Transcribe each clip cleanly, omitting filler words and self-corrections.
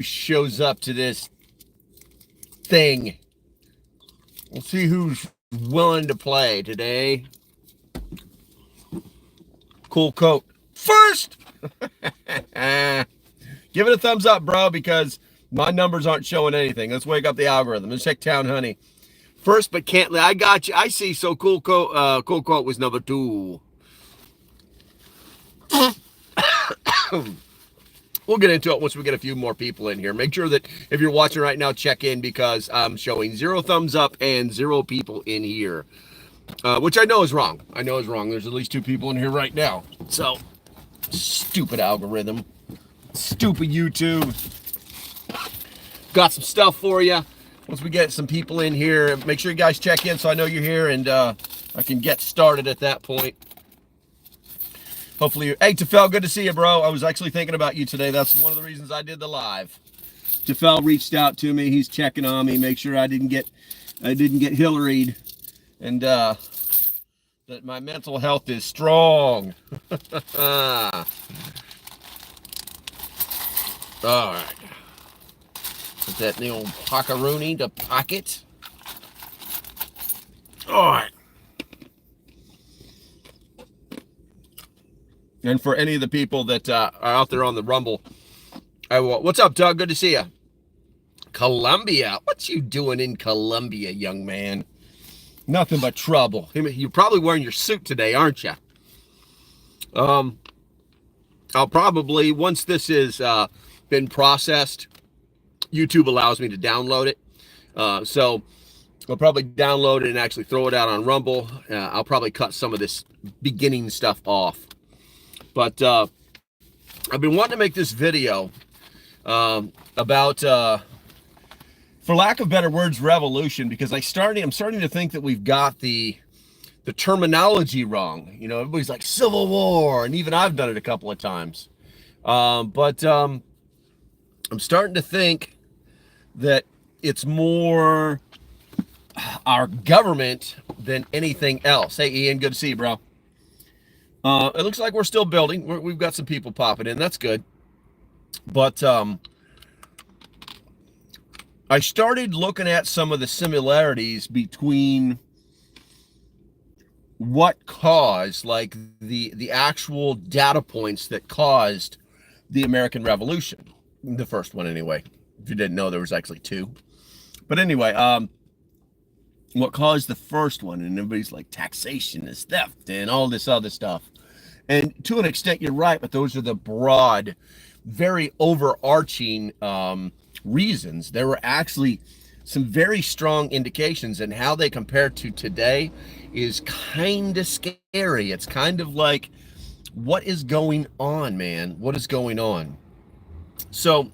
shows up to this thing. We'll see who's willing to play today. Cool coat first. Give it a thumbs up, bro, because my numbers aren't showing anything. Let's wake up the algorithm. Let's check Town Honey first, but can't. I got you. I see. So cool coat. Cool coat was number 2. We'll get into it once we get a few more people in here. Make sure that if you're watching right now, check in, because I'm showing 0 thumbs up and 0 people in here, which I know is wrong. I know is wrong. There's at least 2 people in here right now. So, stupid algorithm. Stupid YouTube. Got some stuff for you. Once we get some people in here, make sure you guys check in so I know you're here, and I can get started at that point. Hopefully, hey, Tefel, good to see you, bro. I was actually thinking about you today. That's one of the reasons I did the live. Tefel reached out to me. He's checking on me, make sure I didn't get Hillaried, and that my mental health is strong. All right. Put that in the old pockaroony to pocket. All right. And for any of the people that are out there on the Rumble, what's up, Doug? Good to see you. Colombia. What you doing in Colombia, young man? Nothing but trouble. You're probably wearing your suit today, aren't you? I'll probably, once this is been processed, YouTube allows me to download it. So I'll probably download it and actually throw it out on Rumble. I'll probably cut some of this beginning stuff off. But I've been wanting to make this video about, for lack of better words, revolution, because I'm starting to think that we've got the terminology wrong. You know, everybody's like Civil War, and even I've done it a couple of times. But I'm starting to think that it's more our government than anything else. Hey, Ian, good to see you, bro. It looks like we're still building. We've got some people popping in. That's good. But I started looking at some of the similarities between what caused, like the actual data points that caused the American Revolution. The first one, anyway. If you didn't know, there was actually 2. But anyway, what caused the first one, and everybody's like taxation is theft and all this other stuff. And to an extent, you're right, but those are the broad, very overarching reasons. There were actually some very strong indications, and how they compare to today is kind of scary. It's kind of like, what is going on, man? What is going on? So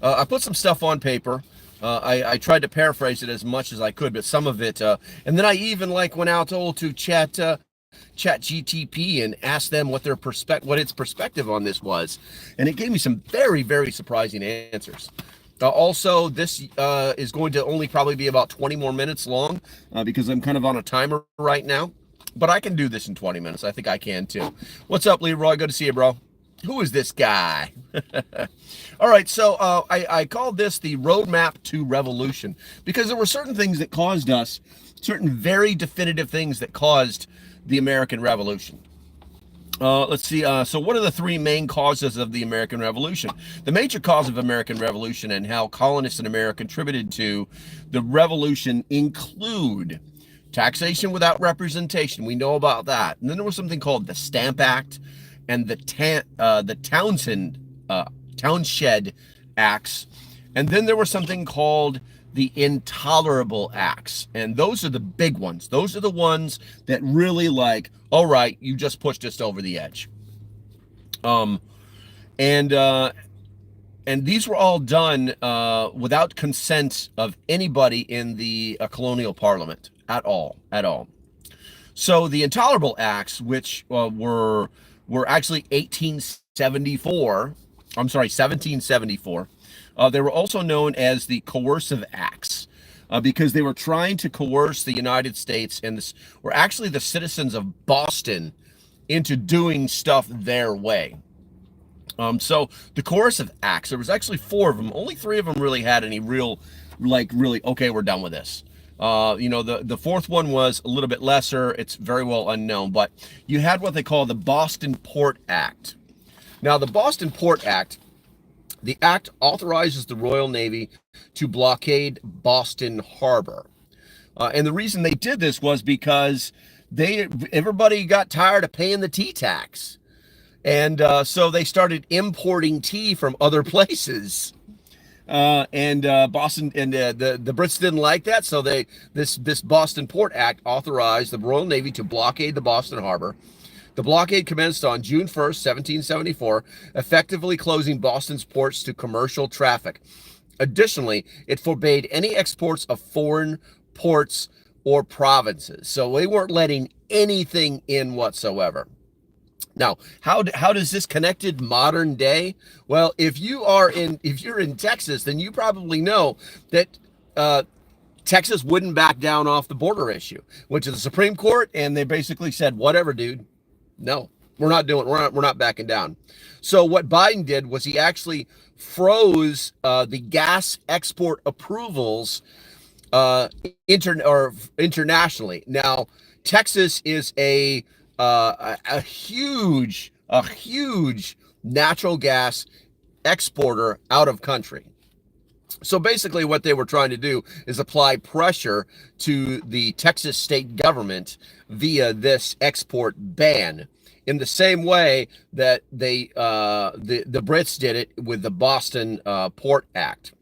I put some stuff on paper. I tried to paraphrase it as much as I could, but some of it, and then I even went out to Chat GTP and asked them what its perspective on this was, and it gave me some very, very surprising answers. Also, this is going to only probably be about 20 more minutes long, because I'm kind of on a timer right now, but I can do this in 20 minutes. I think I can too. What's up, Leroy? Good to see you, bro. Who is this guy? All right, so I called this the roadmap to revolution, because there were certain things that caused us, certain very definitive things that caused the American Revolution. Let's see. So what are the 3 main causes of the American Revolution? The major cause of American Revolution and how colonists in America contributed to the revolution include taxation without representation. We know about that. And then there was something called the Stamp Act and the Townshend Acts. And then there was something called the Intolerable Acts. And those are the big ones. Those are the ones that really all right, you just pushed us over the edge. And these were all done without consent of anybody in the colonial parliament at all. So the Intolerable Acts, which were actually 1774. They were also known as the Coercive Acts, because they were trying to coerce the United States, and this were actually the citizens of Boston, into doing stuff their way. So the coercive acts, there was actually 4 of them. Only 3 of them really had any real, really, okay, we're done with this. The 4th one was a little bit lesser. It's very well unknown, but you had what they call the Boston Port Act. Now, the Boston Port Act, the act authorizes the Royal Navy to blockade Boston Harbor. And the reason they did this was because everybody got tired of paying the tea tax. And so they started importing tea from other places. Boston and the Brits didn't like that, so this Boston Port Act authorized the Royal Navy to blockade the Boston Harbor. The blockade commenced on June 1st, 1774, effectively closing Boston's ports to commercial traffic. Additionally, it forbade any exports of foreign ports or provinces. So they weren't letting anything in whatsoever. Now, how does this connected modern day? Well, if you're in Texas, then you probably know that Texas wouldn't back down off the border issue. Went to the Supreme Court and they basically said, whatever, dude. No, we're not backing down. So what Biden did was he actually froze the gas export approvals internationally. Now, Texas is a huge natural gas exporter out of country. So basically what they were trying to do is apply pressure to the Texas state government via this export ban, in the same way that the Brits did it with the Boston Port Act.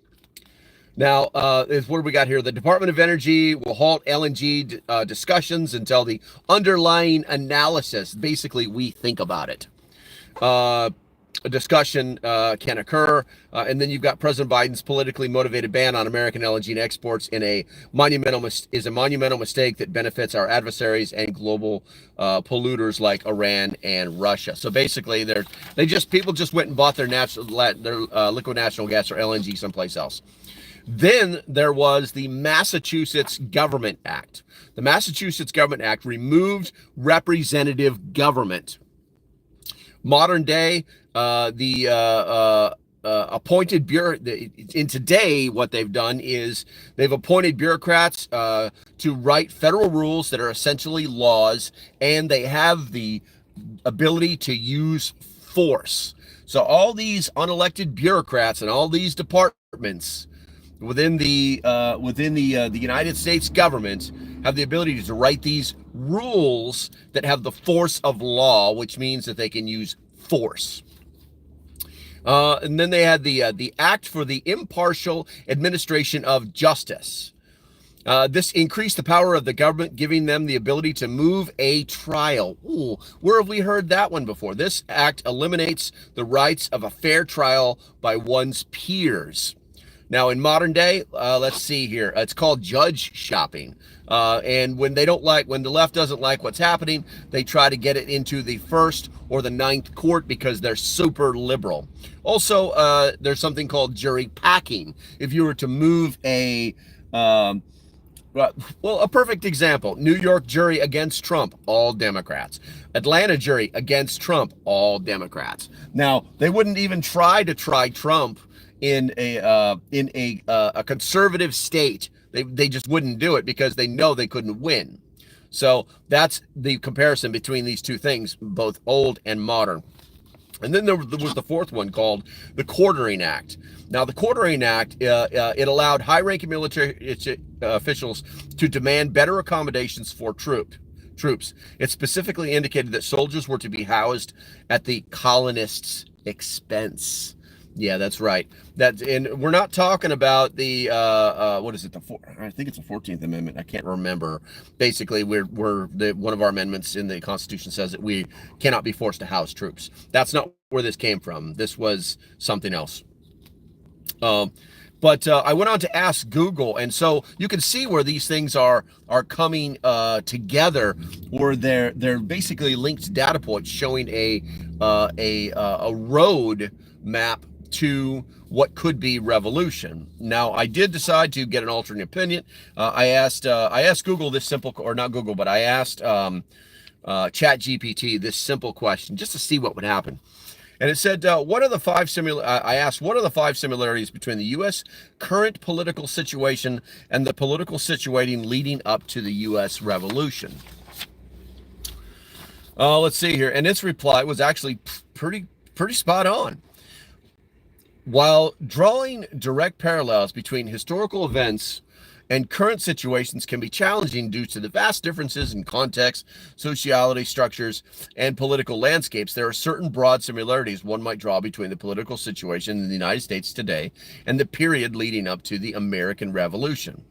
Now, what do we got here? The Department of Energy will halt LNG discussions until the underlying analysis, basically we think about it, a discussion can occur. And then you've got President Biden's politically motivated ban on American LNG exports is a monumental mistake that benefits our adversaries and global polluters like Iran and Russia. So basically, people just went and bought their liquid natural gas or LNG someplace else. Then there was the Massachusetts Government Act. The Massachusetts Government Act removed representative government. Modern day, appointed in today, what they've done is they've appointed bureaucrats to write federal rules that are essentially laws, and they have the ability to use force. So all these unelected bureaucrats and all these departments within the United States government have the ability to write these rules that have the force of law, which means that they can use force. And then they had the Act for the Impartial Administration of Justice. This increased the power of the government, giving them the ability to move a trial. Ooh, where have we heard that one before? This act eliminates the rights of a fair trial by one's peers. Now, in modern day, let's see here. It's called judge shopping. And when the left doesn't like what's happening, they try to get it into the 1st or the 9th court because they're super liberal. Also, there's something called jury packing. If you were to move a perfect example, New York jury against Trump, all Democrats. Atlanta jury against Trump, all Democrats. Now, they wouldn't even try Trump in a conservative state. They just wouldn't do it because they know they couldn't win. So that's the comparison between these two things, both old and modern. And then there was the 4th one called the Quartering Act. Now, the Quartering Act, it allowed high-ranking military officials to demand better accommodations for troops. It specifically indicated that soldiers were to be housed at the colonists' expense. Yeah, that's right. And we're not talking about the what is it? I think it's the 14th Amendment. I can't remember. Basically, one of our amendments in the Constitution says that we cannot be forced to house troops. That's not where this came from. This was something else. But I went on to ask Google, and so you can see where these things are coming together, where they're basically linked data points showing a road map to what could be revolution. Now, I did decide to get an alternate opinion. I asked Google this simple, or not Google, but I asked ChatGPT this simple question just to see what would happen. And it said, what are the five I asked, what are the five similarities between the U.S. current political situation and the political situation leading up to the U.S. Revolution? Let's see here. And its reply was actually pretty spot on. While drawing direct parallels between historical events and current situations can be challenging due to the vast differences in context, sociality, structures, and political landscapes, there are certain broad similarities one might draw between the political situation in the United States today and the period leading up to the American Revolution.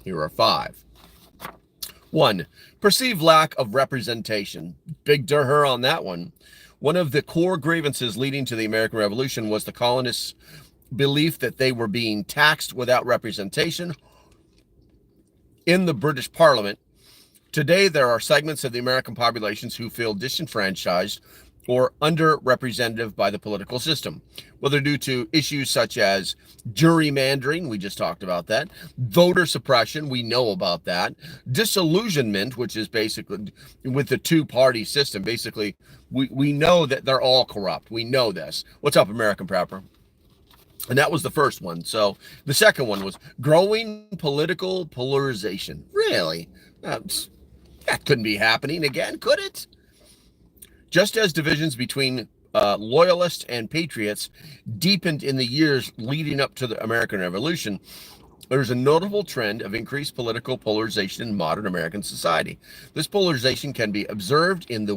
Here are five. 1. Perceived lack of representation. Big durher on that one. One of the core grievances leading to the American Revolution was the colonists' belief that they were being taxed without representation in the British Parliament. Today, there are segments of the American populations who feel disenfranchised or underrepresented by the political system, whether due to issues such as gerrymandering, we just talked about that, voter suppression, we know about that, disillusionment, which is basically with the two-party system. Basically, we know that they're all corrupt. We know this. What's up, American Prepper? And that was the first one. So the second one was growing political polarization. Really? That couldn't be happening again, could it? Just as divisions between loyalists and patriots deepened in the years leading up to the American Revolution, there's a notable trend of increased political polarization in modern American society. This polarization can be observed in the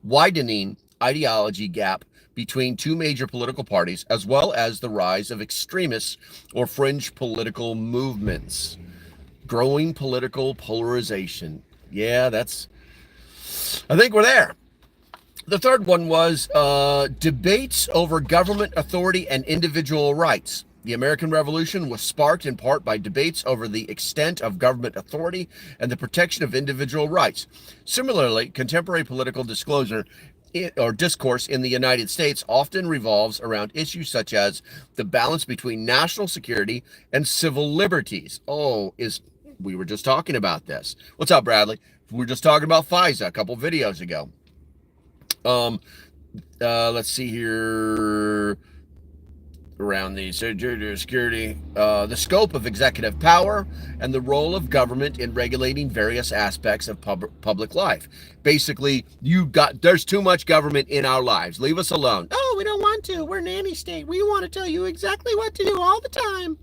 widening ideology gap between two major political parties, as well as the rise of extremists or fringe political movements. Growing political polarization. Yeah, I think we're there. The third one was debates over government authority and individual rights. The American Revolution was sparked in part by debates over the extent of government authority and the protection of individual rights. Similarly, contemporary political discourse in the United States often revolves around issues such as the balance between national security and civil liberties. We were just talking about this. What's up, Bradley? We were just talking about FISA a couple videos ago. Let's see here. Around the security, the scope of executive power and the role of government in regulating various aspects of public life. Basically, there's too much government in our lives. Leave us alone. Oh, we don't want to. We're nanny state. We want to tell you exactly what to do all the time.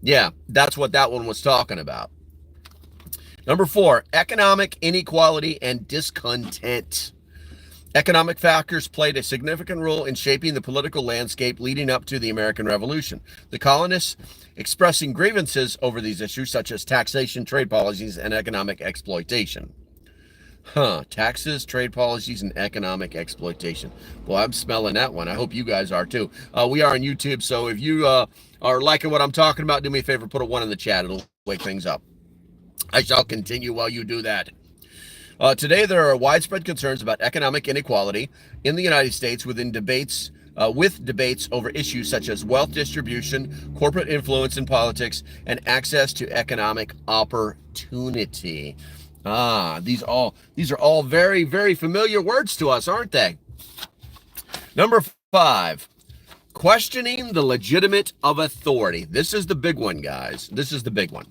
Yeah, that's what that one was talking about. Number 4, economic inequality and discontent. Economic factors played a significant role in shaping the political landscape leading up to the American Revolution. The colonists expressing grievances over these issues, such as taxation, trade policies, and economic exploitation. Taxes, trade policies, and economic exploitation. Well, I'm smelling that one. I hope you guys are too. We are on YouTube, so if you are liking what I'm talking about, do me a favor, put a 1 in the chat. It'll wake things up. I shall continue while you do that. Today, there are widespread concerns about economic inequality in the United States with debates over issues such as wealth distribution, corporate influence in politics, and access to economic opportunity. These are all very, very familiar words to us, aren't they? Number 5, questioning the legitimate of authority. This is the big one, guys. This is the big one.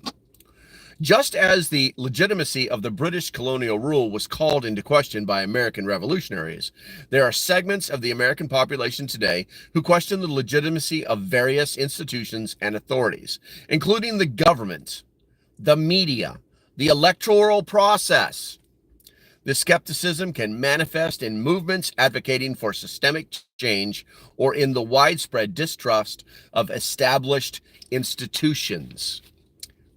Just as the legitimacy of the British colonial rule was called into question by American revolutionaries, there are segments of the American population today who question the legitimacy of various institutions and authorities, including the government, the media, the electoral process. This skepticism can manifest in movements advocating for systemic change or in the widespread distrust of established institutions.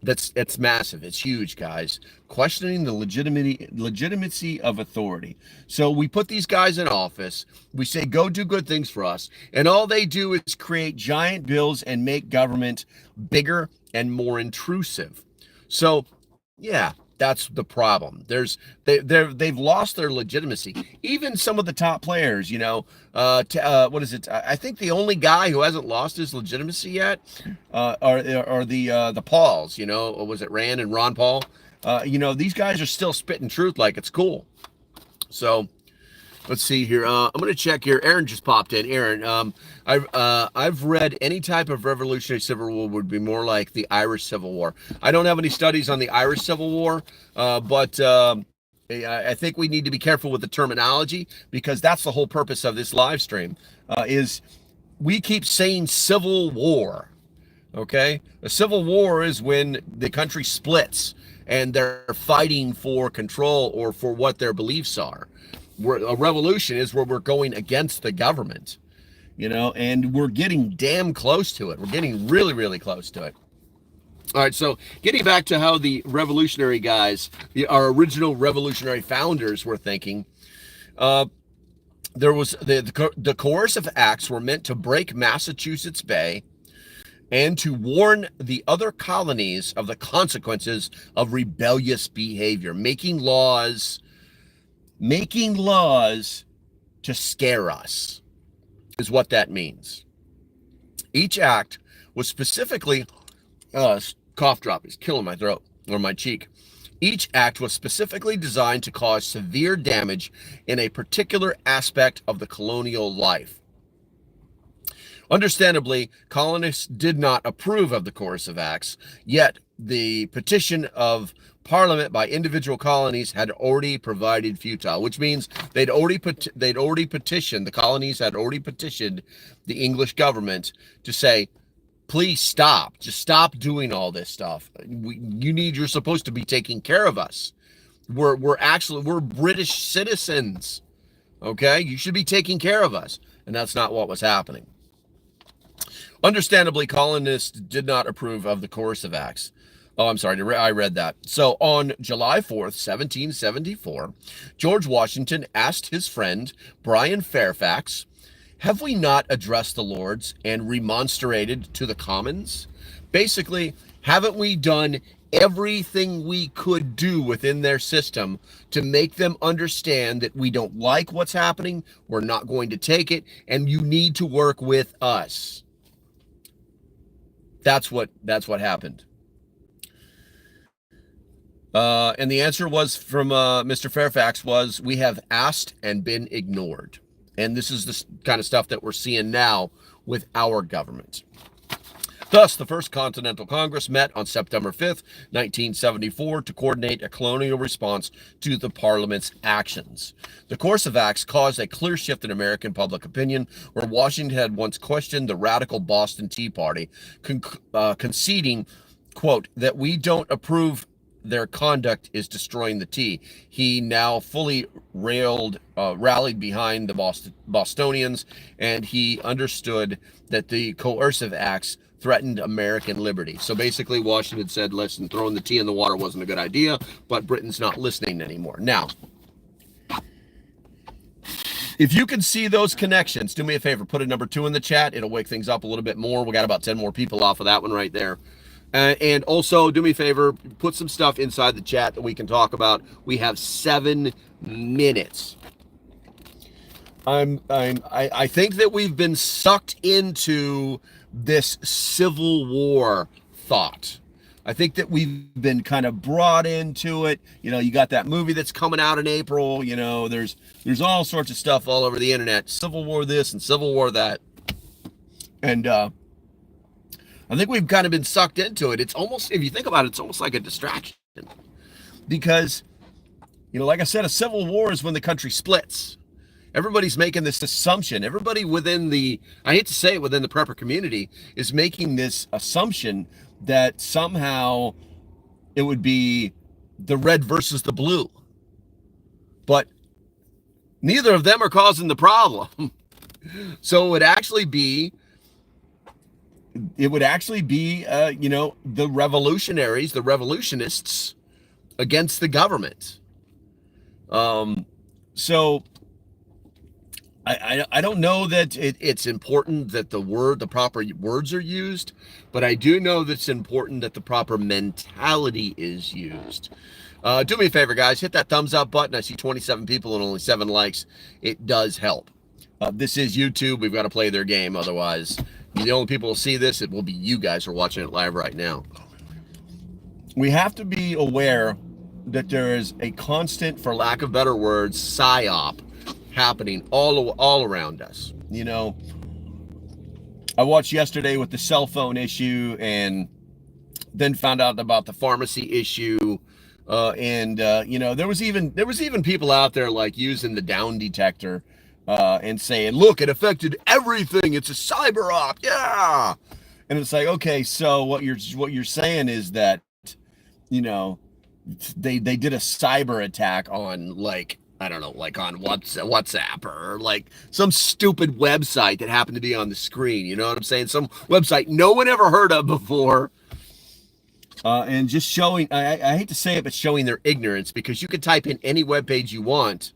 It's massive. It's huge, guys. Questioning the legitimacy of authority. So we put these guys in office. We say, go do good things for us. And all they do is create giant bills and make government bigger and more intrusive. So, yeah, that's the problem. They've lost their legitimacy. Even some of the top players, what is it? I think the only guy who hasn't lost his legitimacy yet are the Pauls. Was it Rand and Ron Paul? These guys are still spitting truth like it's cool. So, Let's see here. I'm going to check here. Aaron just popped in. Aaron, I've read any type of revolutionary civil war would be more like the Irish Civil War. I don't have any studies on the Irish Civil War, but I think we need to be careful with the terminology, because that's the whole purpose of this live stream. Is we keep saying civil war. Okay, a civil war is when the country splits and they're fighting for control or for what their beliefs are. A revolution is where we're going against the government, and we're getting damn close to it. We're getting really, really close to it. All right, so getting back to how the revolutionary guys, our original revolutionary founders, were thinking, there was the coercive acts were meant to break Massachusetts Bay and to warn the other colonies of the consequences of rebellious behavior, making laws to scare us is what that means. Each act was specifically, cough drop is killing my throat or my cheek. Each act was specifically designed to cause severe damage in a particular aspect of the colonial life. Understandably, colonists did not approve of the coercive acts, yet the petition of Parliament by individual colonies had already provided futile, which means the colonies had already petitioned the English government to say, please stop, just stop doing all this stuff. You're supposed to be taking care of us. We're British citizens. Okay, you should be taking care of us. And that's not what was happening. Understandably, colonists did not approve of the coercive acts. Oh, I'm sorry, I read that. So on July 4th, 1774, George Washington asked his friend Brian Fairfax, have we not addressed the Lords and remonstrated to the Commons? Basically, haven't we done everything we could do within their system to make them understand that we don't like what's happening, we're not going to take it, and you need to work with us? That's what happened. And the answer was from Mr. Fairfax was, we have asked and been ignored. And this is the kind of stuff that we're seeing now with our government. Thus, the First Continental Congress met on September 5th, 1974, to coordinate a colonial response to the Parliament's actions. The coercive acts caused a clear shift in American public opinion, where Washington had once questioned the radical Boston Tea Party, conceding, quote, that we don't approve their conduct is destroying the tea. He now fully rallied behind the Bostonians, and he understood that the coercive acts threatened American liberty. So basically, Washington said, listen, throwing the tea in the water wasn't a good idea, but Britain's not listening anymore. Now, if you can see those connections, do me a favor, put a number 2 in the chat. It'll wake things up a little bit more. We got about 10 more people off of that one right there. And also, do me a favor, put some stuff inside the chat that we can talk about. We have 7 minutes. I think that we've been sucked into this Civil War thought. I think that we've been kind of brought into it. You got that movie that's coming out in April. There's all sorts of stuff all over the internet. Civil War this and Civil War that. And I think we've kind of been sucked into it. It's almost, if you think about it, it's almost like a distraction. Because, like I said, a civil war is when the country splits. Everybody's making this assumption. Everybody within I hate to say it, within the prepper community is making this assumption that somehow it would be the red versus the blue. But neither of them are causing the problem. So it would actually be, the revolutionaries, the revolutionists against the government. So I don't know that it's important that the proper words are used, but I do know that it's important that the proper mentality is used. Do me a favor, guys, hit that thumbs up button. I see 27 people and only 7 likes. It does help. This is YouTube. We've got to play their game. Otherwise, the only people who see this, it will be you guys who are watching it live right now. We have to be aware that there is a constant, for lack of better words, psyop happening all around us. You know, I watched yesterday with the cell phone issue, and then found out about the pharmacy issue. You know, there was even people out there like using the down detector and saying, look, it affected everything. It's a cyber op. Yeah. And it's like, okay, so what you're saying is that, you know, they did a cyber attack on, like, I don't know, like on WhatsApp or like some stupid website that happened to be on the screen. You know what I'm saying? Some website no one ever heard of before. And just showing, I hate to say it, but showing their ignorance, because you can type in any web page you want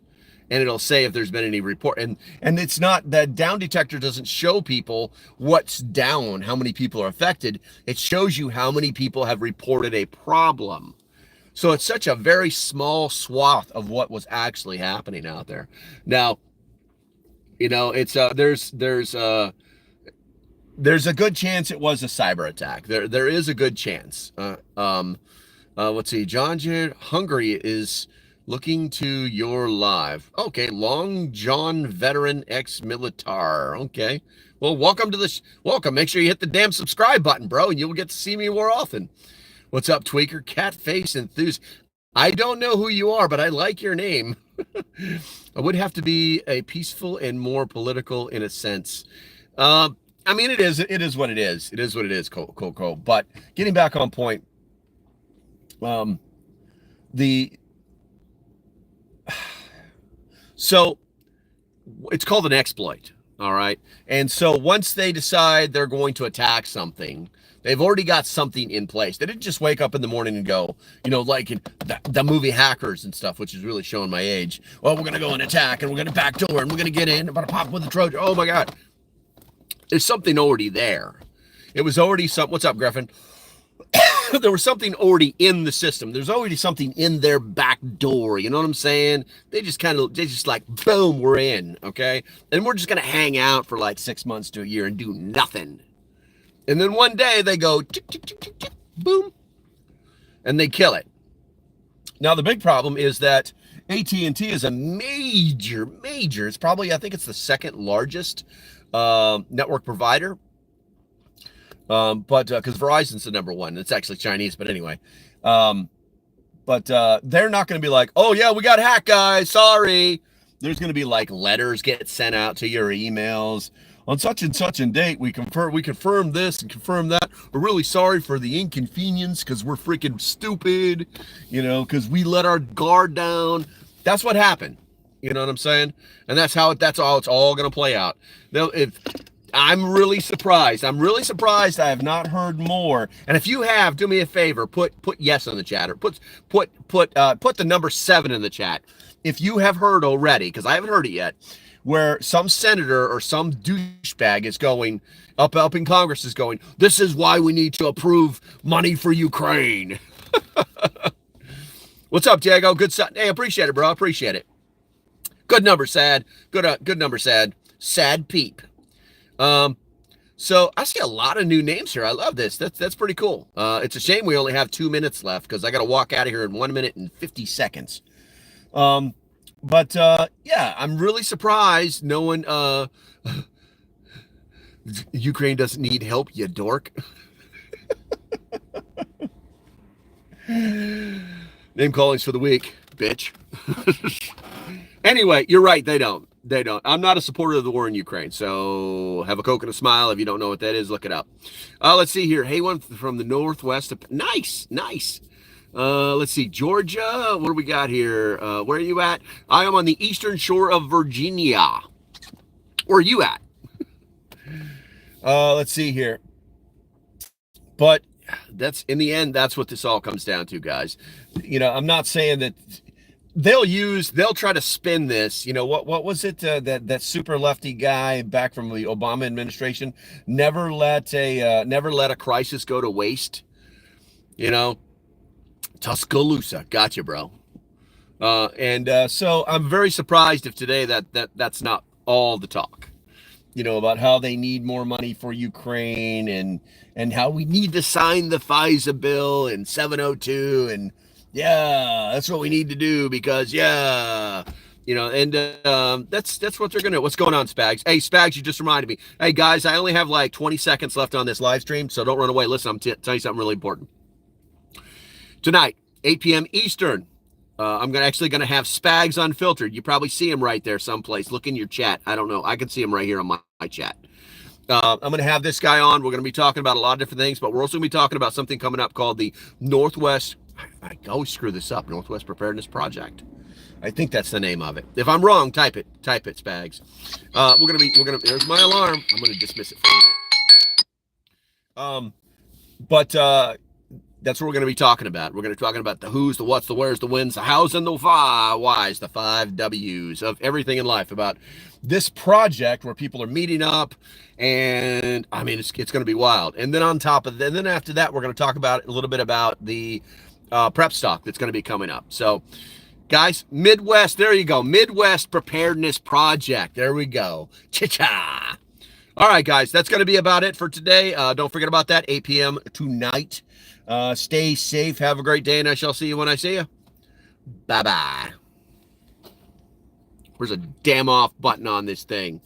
and it'll say if there's been any report. And it's not, that down detector doesn't show people what's down, how many people are affected. It shows you how many people have reported a problem. So it's such a very small swath of what was actually happening out there. Now, you know, it's there's a good chance it was a cyber attack. There is a good chance. Let's see. John Jared Hungary is looking to your live. Okay, Long John veteran ex-militar. Okay. Well, welcome to this. Welcome. Make sure you hit the damn subscribe button, bro, and you'll get to see me more often. What's up, Tweaker? Catface Enthused. I don't know who you are, but I like your name. I would have to be a peaceful and more political in a sense. I mean, it is what it is. It is what it is, Cole. But getting back on point, so it's called an exploit, all right? And so once they decide they're going to attack something, they've already got something in place. They didn't just wake up in the morning and go, you know, like in the movie Hackers and stuff, which is really showing my age. Well, we're going to go and attack, and we're going to backdoor, and we're going to get in, we're going to pop with the Trojan. Oh, my God. There's something already there. It was already something. What's up, Griffin? There was something already in the system. There's already something in their back door. You know what I'm saying? They just like, boom, we're in. Okay. And we're just going to hang out for like 6 months to a year and do nothing. And then one day they go, tick, tick, tick, tick, tick, boom, and they kill it. Now, the big problem is that AT&T is a major, it's probably, I think it's the second largest network provider. But because Verizon's the number one. It's actually Chinese, but anyway. But they're not going to be like, oh, yeah, we got hacked, guys. Sorry. There's going to be like letters get sent out to your emails. On such and such and date, we confirm this and confirm that. We're really sorry for the inconvenience because we're freaking stupid, you know, because we let our guard down. That's what happened. You know what I'm saying? And that's how it's all going to play out. I'm really surprised. I have not heard more. And if you have, do me a favor, put yes in the chat, or put the number 7 in the chat. If you have heard already, because I haven't heard it yet, where some senator or some douchebag is going up in Congress is going, this is why we need to approve money for Ukraine. What's up, Diego? Good stuff. Hey, appreciate it, bro. Appreciate it. Good number, Sad. Good number, Sad. Sad Peep. So I see a lot of new names here. I love this. That's pretty cool. It's a shame we only have 2 minutes left because I got to walk out of here in 1 minute and 50 seconds. But yeah, I'm really surprised no one, Ukraine doesn't need help, you dork. Name callings for the week, bitch. Anyway, you're right. They don't. I'm not a supporter of the war in Ukraine. So have a Coke and a smile. If you don't know what that is, look it up. Let's see here. Hey, one from the Northwest. Nice. Let's see, Georgia. What do we got here? Where are you at? I am on the eastern shore of Virginia. Where are you at? Let's see here. But that's, in the end, that's what this all comes down to, guys. You know, I'm not saying that they'll try to spin this. You know, what was it? That super lefty guy back from the Obama administration, never let a crisis go to waste. You know, Tuscaloosa. Gotcha, bro. So I'm very surprised if today that's not all the talk, you know, about how they need more money for Ukraine and how we need to sign the FISA bill and 702. And yeah, that's what we need to do because, yeah, You know, and that's what they're gonna do. What's going on, Spags? Hey, Spags, you just reminded me. Hey, guys, I only have like 20 seconds left on this live stream, so don't run away. Listen, I'm telling you something really important. Tonight, 8 p.m. Eastern, I'm actually going to have Spags Unfiltered. You probably see him right there someplace. Look in your chat. I don't know. I can see him right here on my chat. I'm going to have this guy on. We're going to be talking about a lot of different things, but we're also going to be talking about something coming up called the Northwest. I always screw this up. Northwest Preparedness Project. I think that's the name of it. If I'm wrong, type it. Type it, Spags. There's my alarm. I'm going to dismiss it for a minute. That's what we're going to be talking about. We're going to be talking about the who's, the what's, the where's, the when's, the how's, and the why's, the 5 W's of everything in life about this project where people are meeting up. And I mean, it's going to be wild. And then on top of that, and then after that, we're going to talk about a little bit about the prep stock that's going to be coming up. So, guys, Midwest, there you go. Midwest Preparedness Project. There we go. Cha-cha. All right, guys, that's going to be about it for today. Don't forget about that, 8 p.m. tonight. Stay safe. Have a great day, and I shall see you when I see you. Bye-bye. Where's a damn off button on this thing?